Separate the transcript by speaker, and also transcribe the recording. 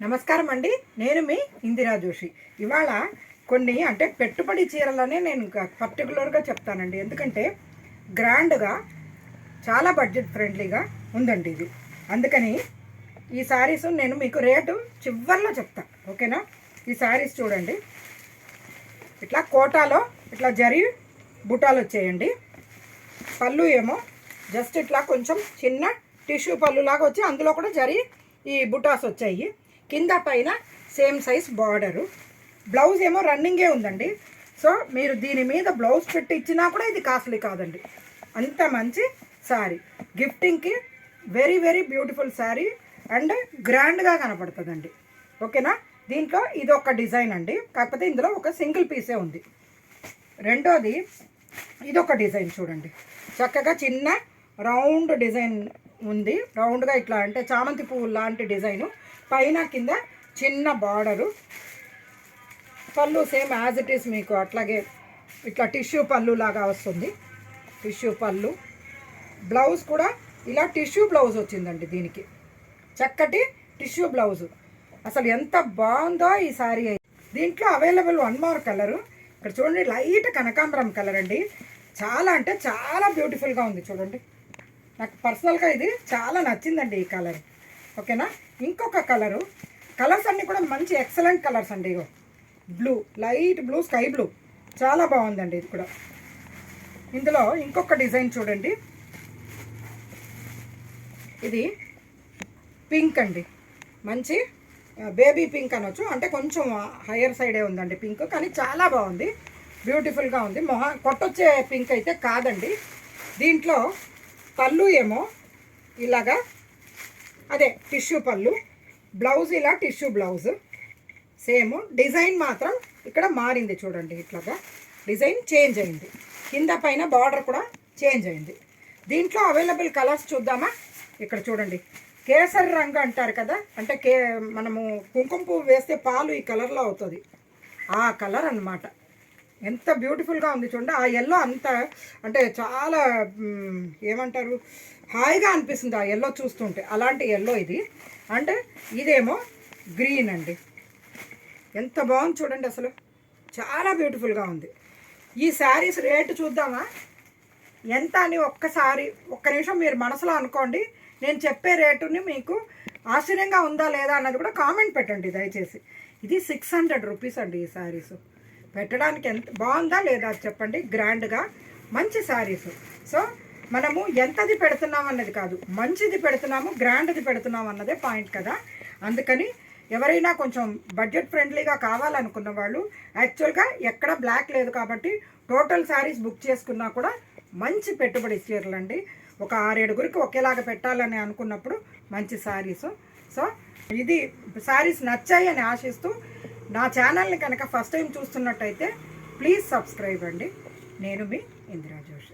Speaker 1: నమస్కారం అండి. నేను మీ ఇందిరా జోషి. ఇవాళ కొన్ని అంటే పెట్టుబడి చీరలనే నేను పర్టికులర్గా చెప్తానండి. ఎందుకంటే గ్రాండ్గా చాలా బడ్జెట్ ఫ్రెండ్లీగా ఉందండి ఇది. అందుకని ఈ శారీస్ నేను మీకు రేటు చివర్లో చెప్తాను, ఓకేనా? ఈ శారీస్ చూడండి, ఇట్లా కోటాలో ఇట్లా జరి బుటాలు వచ్చేయండి. పళ్ళు ఏమో జస్ట్ ఇట్లా కొంచెం చిన్న టిష్యూ పళ్ళులాగా వచ్చి అందులో కూడా జరి ఈ బుటాస్ వచ్చాయి. కింద పైన సేమ్ సైజ్ బార్డరు. బ్లౌజ్ ఏమో రన్నింగే ఉందండి. సో మీరు దీని మీద బ్లౌజ్ పెట్టి ఇచ్చినా కూడా ఇది కాస్ట్లీ కాదండి. అంత మంచి శారీ, గిఫ్టింగ్కి very very beautiful sari and గ్రాండ్గా కనపడుతుందండి, ఓకేనా? దీంట్లో ఇది ఒక డిజైన్ అండి, కాకపోతే ఇందులో ఒక సింగిల్ పీసే ఉంది. రెండోది ఇదొక డిజైన్ చూడండి, చక్కగా చిన్న రౌండ్ డిజైన్ ఉంది. రౌండ్గా ఇట్లా అంటే చామంతి పువ్వు లాంటి డిజైను, పైన కింద చిన్న బార్డరు. పళ్ళు సేమ్ యాజ్ ఇట్ ఈస్ మీకు అట్లాగే ఇట్లా టిష్యూ పళ్ళు లాగా వస్తుంది. టిష్యూ పళ్ళు. బ్లౌజ్ కూడా ఇలా టిష్యూ బ్లౌజ్ వచ్చిందండి దీనికి, చక్కటి టిష్యూ బ్లౌజు. అసలు ఎంత బాగుందో ఈ శారీ. దీంట్లో అవైలబుల్ వన్ మోర్ కలరు. ఇక్కడ చూడండి, లైట్ కనకాంబరం కలర్ అండి. చాలా అంటే చాలా బ్యూటిఫుల్గా ఉంది చూడండి. నాకు పర్సనల్గా ఇది చాలా నచ్చిందండి ఈ కలర్, ఓకేనా? ఇంకొక కలరు, కలర్స్ అన్నీ కూడా మంచి ఎక్సలెంట్ కలర్స్ అండి. ఇగో blue, light blue, sky blue, చాలా బాగుందండి ఇది కూడా. ఇందులో ఇంకొక డిజైన్ చూడండి, ఇది పింక్ అండి, మంచి బేబీ పింక్ అనొచ్చు, అంటే కొంచెం హయ్యర్ సైడే ఉందండి పింక్, కానీ చాలా బాగుంది, బ్యూటిఫుల్గా ఉంది. కొట్టొచ్చే పింక్ అయితే కాదండి. దీంట్లో పళ్ళు ఏమో ఇలాగా అదే టిష్యూ పళ్ళు, బ్లౌజ్ ఇలా టిష్యూ బ్లౌజ్ సేమ్. డిజైన్ మాత్రం ఇక్కడ మారింది చూడండి, ఇట్లాగా డిజైన్ చేంజ్ అయింది. కింద పైన బార్డర్ కూడా చేంజ్ అయింది. దీంట్లో అవైలబుల్ కలర్స్ చూద్దామా? ఇక్కడ చూడండి, కేసరి రంగు అంటారు కదా, అంటే మనము కుంకుమ పువ్వు వేస్తే పాలు ఈ కలర్లో అవుతుంది, ఆ కలర్ అన్నమాట. ఎంత బ్యూటిఫుల్గా ఉంది చూడండి. ఆ ఎల్లో అంత అంటే చాలా ఏమంటారు, హాయిగా అనిపిస్తుంది ఆ ఎల్లో చూస్తుంటే, అలాంటి ఎల్లో ఇది. అంటే ఇదేమో గ్రీన్ అండి. ఎంత బాగుంది చూడండి, అసలు చాలా బ్యూటిఫుల్గా ఉంది. ఈ శారీస్ రేటు చూద్దామా ఎంత అని ఒక్కసారి ఒక్క నిమిషం మీరు మనసులో అనుకోండి. నేను చెప్పే రేటుని మీకు ఆశ్చర్యంగా ఉందా లేదా అన్నది కూడా కామెంట్ పెట్టండి దయచేసి. ఇది 600 రూపీస్ అండి ఈ శారీస్. పెట్టడానికి ఎంత బాగుందా లేదా చెప్పండి. గ్రాండ్గా మంచి శారీస్. సో మనము ఎంతది పెడుతున్నాం అన్నది కాదు, మంచిది పెడుతున్నాము, గ్రాండ్ది పెడుతున్నాం అన్నదే పాయింట్ కదా. అందుకని ఎవరైనా కొంచెం బడ్జెట్ ఫ్రెండ్లీగా కావాలనుకున్న వాళ్ళు, యాక్చువల్గా ఎక్కడ బ్లాక్ లేదు కాబట్టి టోటల్ శారీస్ బుక్ చేసుకున్నా కూడా మంచి పెట్టుబడి చీరలండి. ఒక 6-7గురికి ఒకేలాగా పెట్టాలని అనుకున్నప్పుడు మంచి శారీస్. సో ఇది శారీస్ నచ్చాయి అని ఆశిస్తూ, నా ఛానల్ని కనుక ఫస్ట్ టైం చూస్తున్నట్టయితే ప్లీజ్ సబ్స్క్రైబ్ అండి. నేను మీ ఇందిరా జోషి.